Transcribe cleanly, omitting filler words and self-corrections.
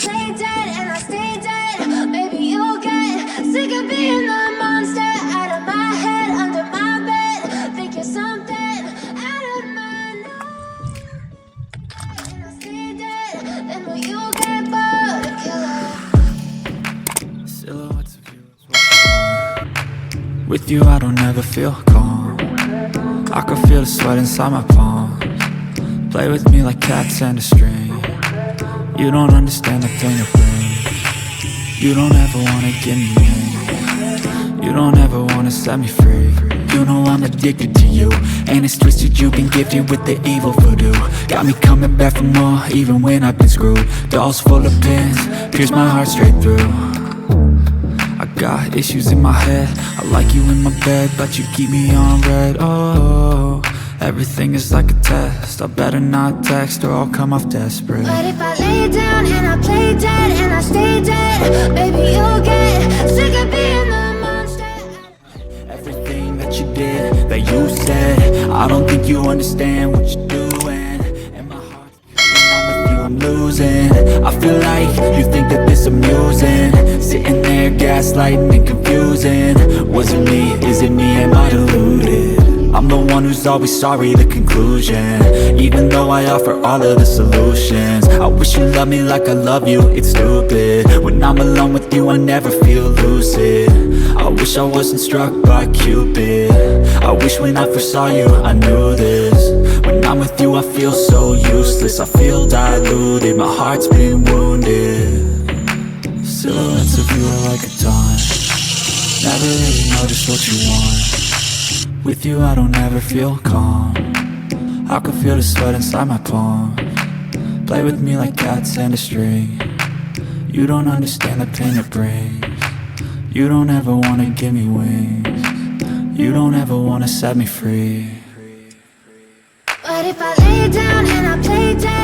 play dead and I stay dead. Maybe you'll get sick of being the monster out of my head, under my bed. Think you're something out of my nose. And I stay dead, then will you get bored of killing? Silhouettes of you is what I want. With you I don't ever feel calm. I can feel the sweat inside my palms. Play with me like cats and a string. You don't understand the pain it brings. You don't ever wanna give me in. You don't ever wanna set me free. You know I'm addicted to you, and it's twisted, you've been gifted with the evil voodoo. Got me coming back for more, even when I've been screwed. Dolls full of pins, pierce my heart straight through. I got issues in my head, I like you in my bed, but you keep me on red. Oh, everything is like a test, I better not text or I'll come off desperate. But if I lay down and I play dead and I stay dead, maybe you'll get sick of being the monster. Everything that you did, that you said, I don't think you understand what you're doing. And my heart, when I'm with you I'm losing. I feel like you think that this amusing, sitting there gaslighting and confusing. Was it me, is it me, am I deluded? I'm the one who's always sorry, the conclusion. Even though I offer all of the solutions, I wish you loved me like I love you, it's stupid. When I'm alone with you I never feel lucid. I wish I wasn't struck by Cupid. I wish when I first saw you I knew this. When I'm with you I feel so useless, I feel diluted, my heart's been wounded. Silhouettes of you are like a taunt. Never really know just what you want. With you I don't ever feel calm. I can feel the sweat inside my palms. Play with me like cats and a string. You don't understand the pain it brings. You don't ever wanna give me wings. You don't ever wanna set me free. But if I lay down and I play dead